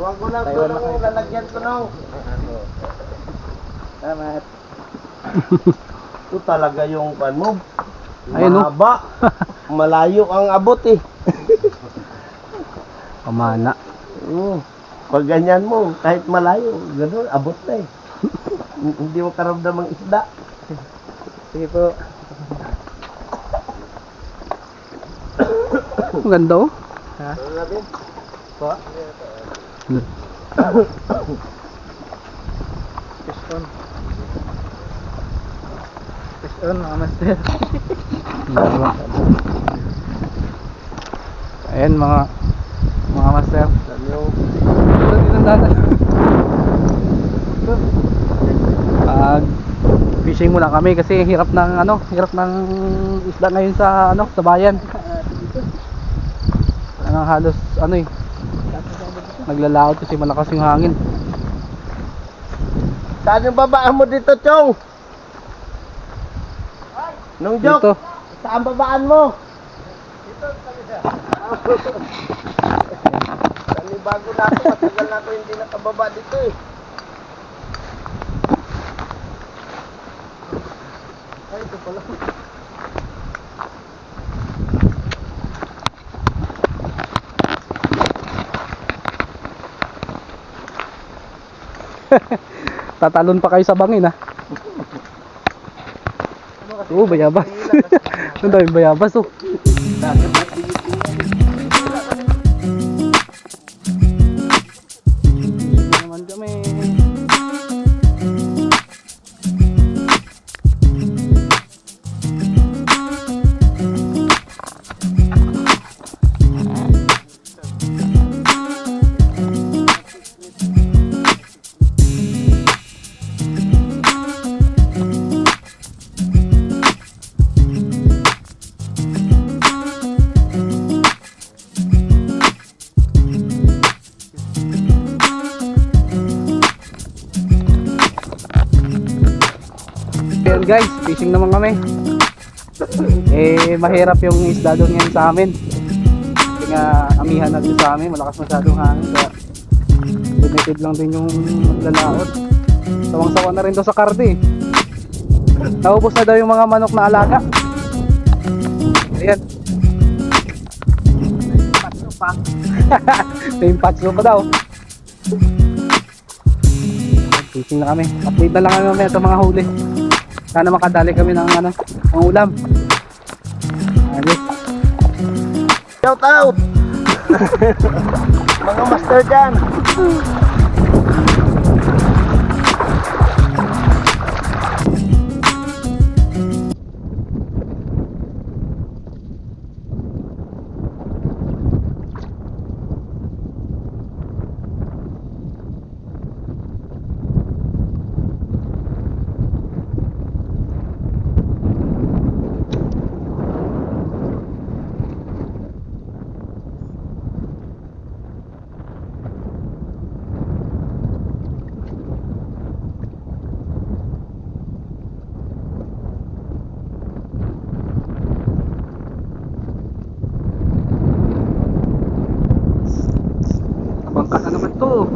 Bago lang ito nung lalagyan ko nung. Salamat. Ito talaga yung pan mo. Ayun, no? Mahaba. Malayo ang abot eh. Pamana. Pag ganyan mo, kahit malayo, gano'n, abot na eh. Hindi mo karamdam ang isda. Sige po. Ang ganda oh. Ha? Ano natin? Po? Piston. Piston, mga master. Ayan mga master. Ano yung Dito ng dagat. Fishing muna kami kasi hirap ng isda ngayon sa sa bayan. Halos naglalaot kasi malakas yung hangin. saan yung babaan mo dito, Chong? Nung Jok, Dito. saan babaan mo? Bago na ako, matagal na ako hindi nakababa dito eh. Ay, ito pala. Tatalon pa kayo sa bangin ha. Oo, bayabas. Ang daming bayabas oh. Naman kami. Ayan guys, fishing naman kami. Mahirap yung isda doon ngayon sa amin. Kasi nga amihan na din sa amin, malakas masyadong hangin. Kaya limited lang din yung maglalaot. Sawang-sawa na rin daw sa karde. Naubos na daw yung mga manok na alaga. Ayan. Patso pa. May patso pa daw. Fishing na kami. Update na lang kami mamaya sa mga huli. Sana makadali kami ng ng ulam. Ayos. Shout out! Mga master dyan! Bangka na naman to.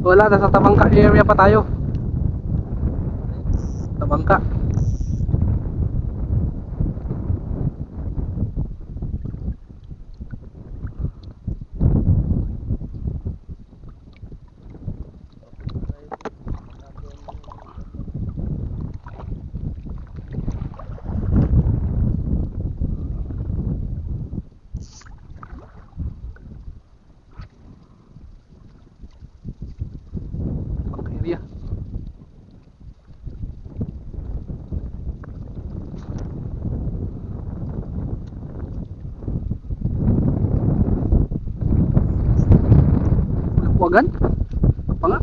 Wala, nasa Tabangka area pa tayo. Tabangka. Area. Wagan? Apa nga?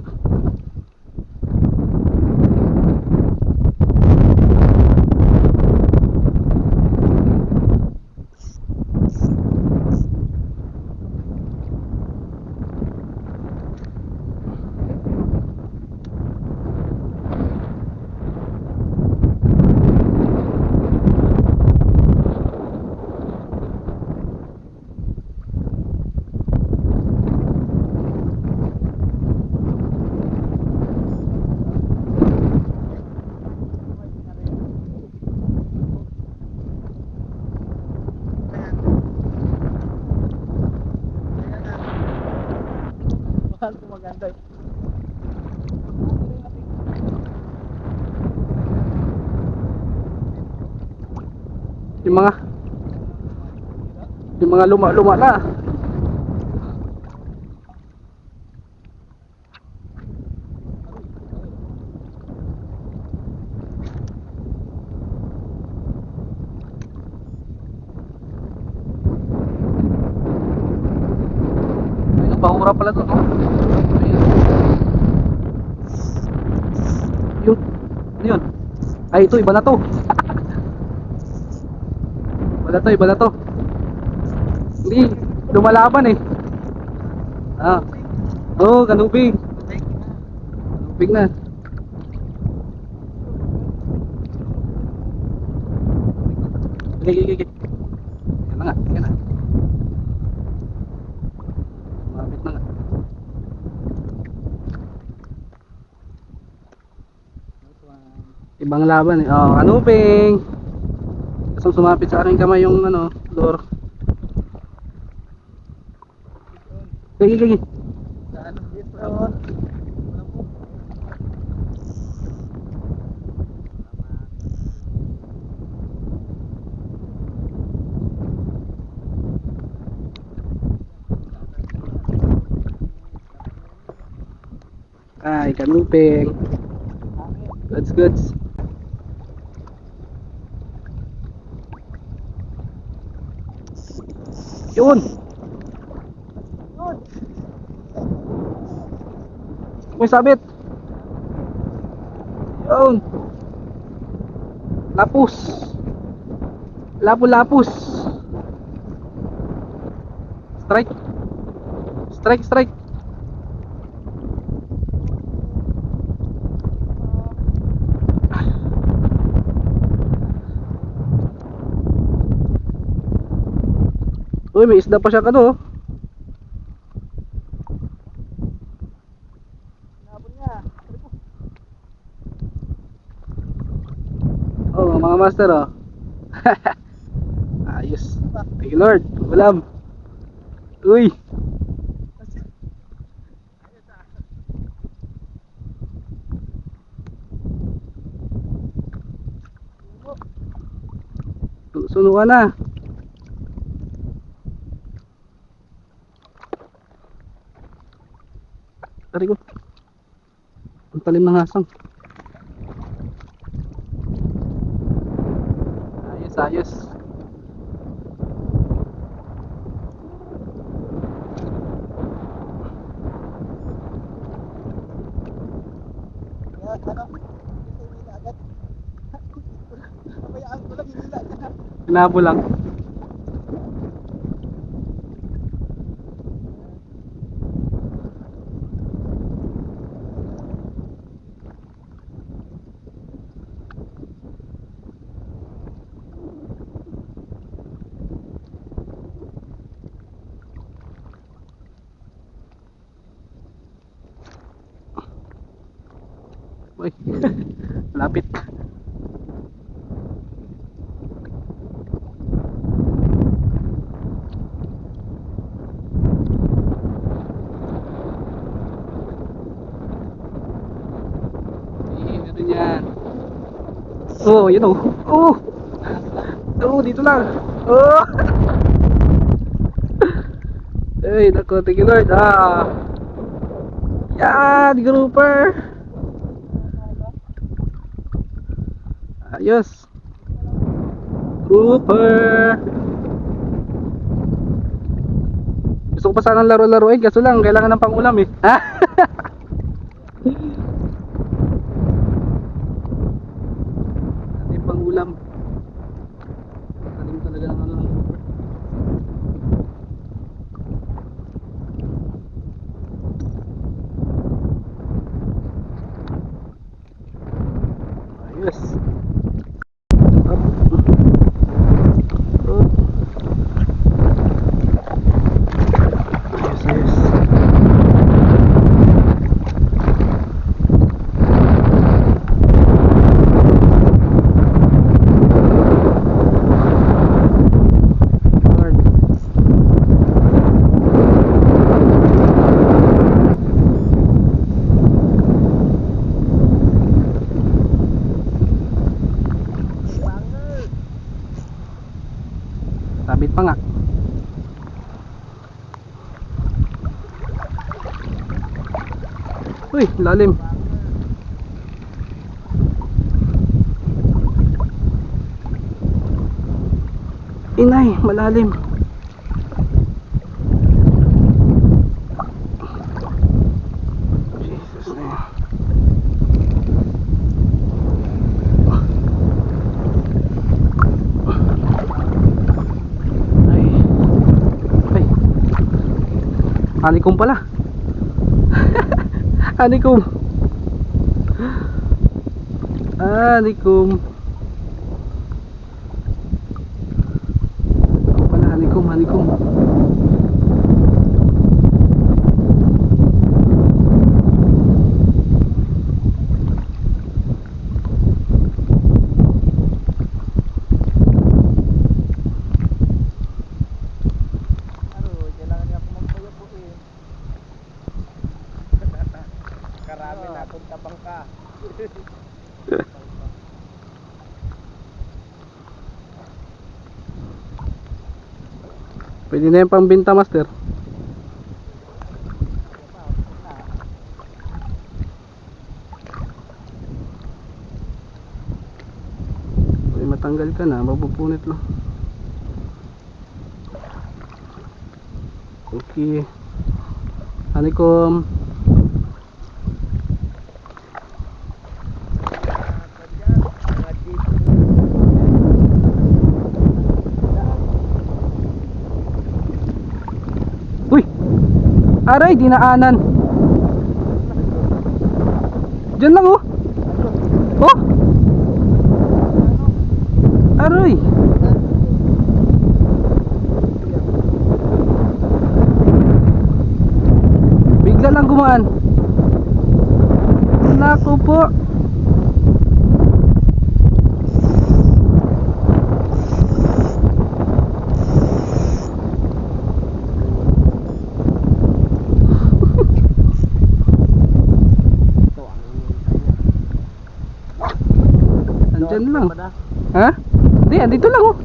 Ganda. Yung mga luma-luma na. Ayun, bahura pala to, no? Ayun. Yun. Ano yun? Ay, ito, iba na to. Iba na to. Hindi, lumalaban eh. Oo, kanubig. Kanubig na. Okay. Yan na nga, yan na. Mabit na nga. Ibang laban eh. Oh, kanubing. Gusto sumapit sa aking kamay yung lure. Sige. Ay, kanuping. Goods. Yun. May sabit. Yun. Lapus. Lapus. Strike. Uy, may isda pa siya oh. Oh, mga master oh. Ayos. Thank you Lord. Ulam. Uy. Sunukan na. Tari ko. Ang talim ng hasang. Ayos. Hinabo lang. Uy, lapit. Meron yan. Oh, yun oh. Dito lang. Oh. Ay, naku, thank you Lord. Yan, grouper. Ayos. Grouper. Gusto ko pa sanang laro-laruin kaso lang kailangan ng pangulam eh. Ating pangulam. Talim talaga ng ng grouper. Ayos. Sabit pa nga. Uy, lalim. Inay, malalim. Jesus name. Ay. Ay. Hanikom pala. Hanikom. Hanikom. Pala hanikom, hanikom. Karami na akong tabang ka. Pwede na yung pambinta, master. Pwede matanggal ka na, mapupunit lang. Okay. Hanikom. Uy! Aray, dinaanan. Diyan lang oh. Oh! Aray! Bigla lang gumaan. Naku po. Andyan lang. Ha? Hindi, andito lang oh.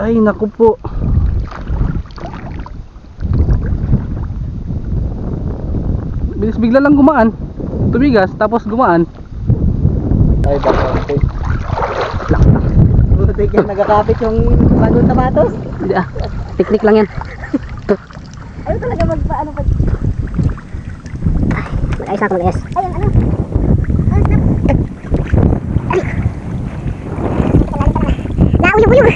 Ay, naku po. Bilis bigla lang gumaan. Tumigas, tapos gumaan. Ay, bakante. Buti yan, nagkakapit yung bagong sapatos. Hindi ah. Teknik lang yan. Ayun talaga magpaano pa. Mag-ayos na ako mag-ayos. Ayun, ano? Nauyog-uyog.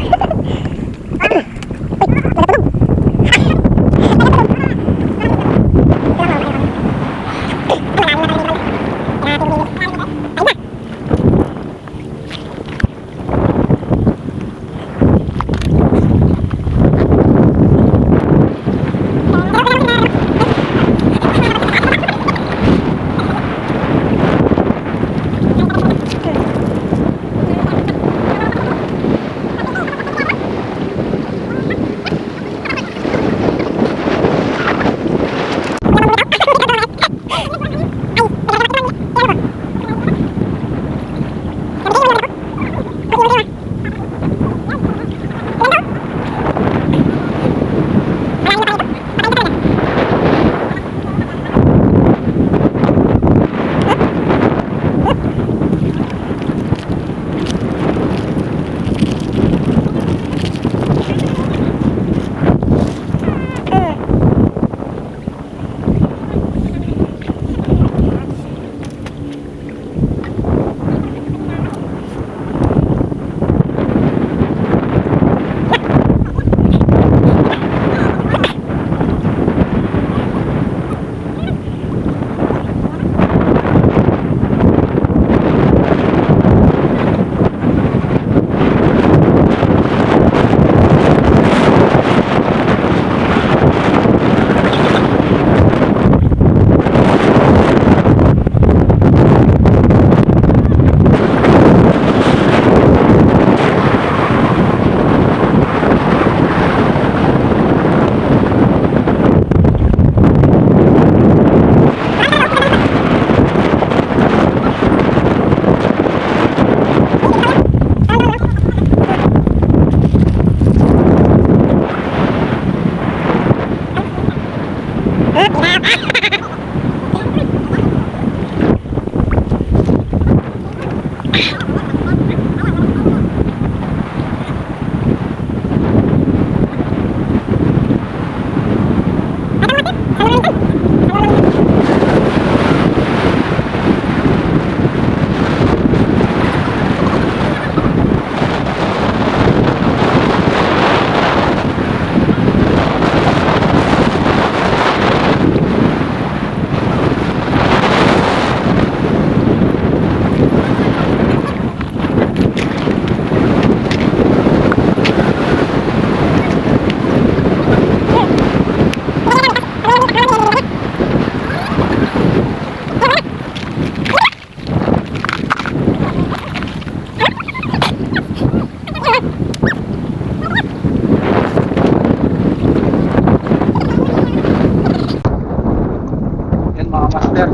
Yan mga master,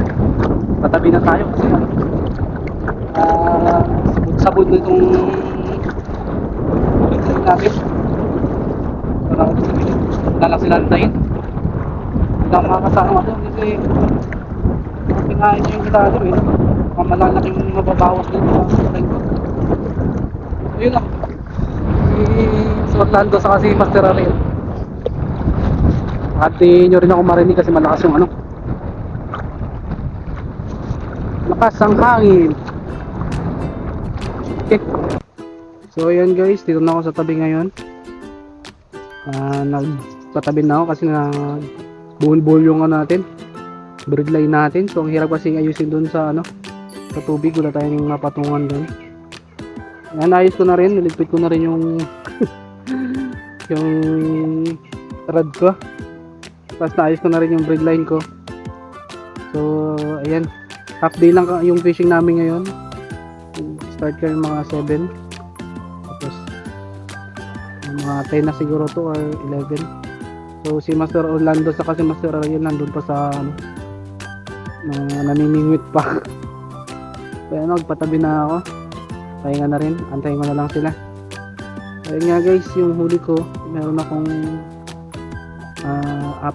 patabi na tayo kasi sabod na itong pagkain natin. Parang wala lang sila antayin. Wala akong makakasama doon kasi pingain niya yung gitado eh. Mga malalaking mababawas din sa antayin ko. Yun lang. Si Orlando sa kasi Master Ariel. At nyo rin ako marinig kasi malakas yung ano. Lakas ang hangin. Okay. So ayan guys, dito na ako sa tabi ngayon. Nagpatabi na ako kasi na buhol-buhol yung ano natin, bird line natin. So ang hirap kasi ayusin dun sa ano, sa tubig. Wala tayong mapatungan dun. Ayan, ayos ko na rin, niligpit ko na rin yung yung rod ko. Tapos naayos ko na rin yung bird line ko. So ayan, half day lang yung fishing namin ngayon. Start kami mga 7. Tapos mga 10 na siguro to or 11. So si Master Orlando sa kasi Master Ariel nandun pa sa ano, naniningwit pa. Kaya nagpatabi na ako. Pahinga na rin, antayin ko na lang sila. Ayun nga guys, yung huli ko, meron akong 4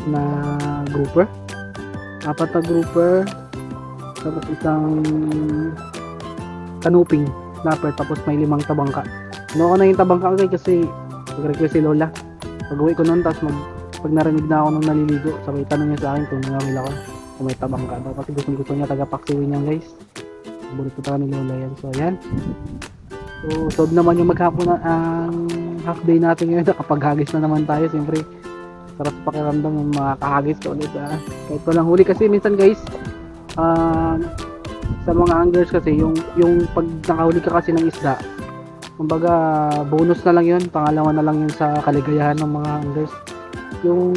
na grouper. 4 na grouper. Tapos isang kanuping snapper, tapos may 5 tabangka. Ano ko na yung tabangka guys kasi nag-request si Lola. Pag uwi ko nun, tapos pag narinig na ako nung naliligo, sabay tanong niya sa akin kung nangamil ako kung may tabangka daw, kasi gusto niya taga-paksiwin yan guys. Burito talaga ni Lola yan. So ayan, so sob naman yung maghapon na ang half day natin ngayon. Nakapaghagis na naman tayo. Siyempre sarap pakiramdam yung makakahagis ka ulit kahit walang huli. Kasi minsan guys, sa mga anglers kasi yung pag nakahuli ka kasi ng isda, kumbaga bonus na lang yun, pangalawa na lang yun sa kaligayahan ng mga anglers. Yung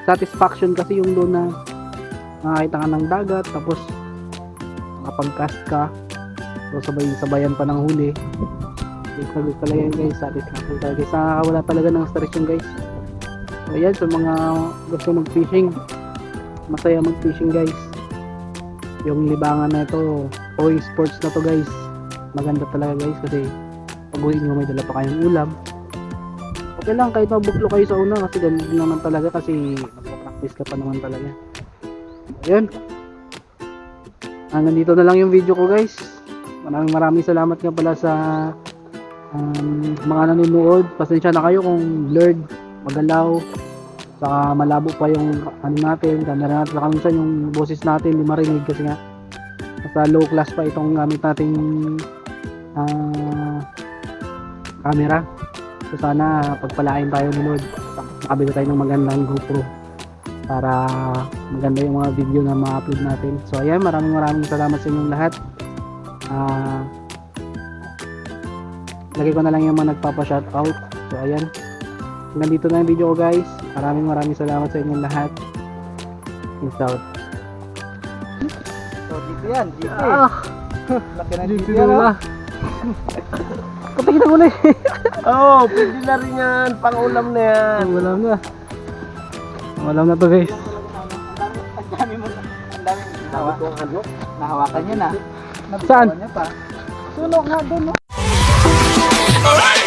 satisfaction kasi yung doon na nakakita ka ng dagat, tapos nakapag-cast ka, so sabayan pa ng huli. Gusto talaga yun guys, satisfaction talaga guys, nakakawala talaga ng stress yun guys. So ayan, sa mga gusto mag-fishing, masaya mag-fishing guys. Yung libangan na ito, Oy Sports na to guys, maganda talaga guys, kasi pag uwi nyo may dala pa kayong ulam, okay lang kahit mabuklo kayo sa una, kasi ganun naman talaga, kasi magpa-practice ka pa naman talaga. Ayun, hanggang dito na lang yung video ko guys. Maraming salamat nga pala sa mga nanonood. Pasensya na kayo kung blurred, magalaw, saka malabo pa yung ano natin, camera natin, saka minsan yung boses natin hindi marinig kasi nga nasa low class pa itong gamit nating camera. So sana pagpalain tayo ni Lord, makabili tayo ng magandang GoPro para maganda yung mga video na ma-upload natin. So ayan, maraming salamat sa inyong lahat. Lagay ko na lang yung mga nagpapa-shoutout. So ayan, nandito na yung video ko guys. Maraming salamat sa inyong lahat. Peace out. So dito yan, dito laki na Dito dito yan. na. Katingin ako na eh. Oo, pwede na rin yan. Pang-ulam na yan. Walang na to guys. Ang dami mo, ang dami Sabi ko ano? nahawakan niya na. Saan? Nabukawan niya pa. Sunog nga doon, no? Alright.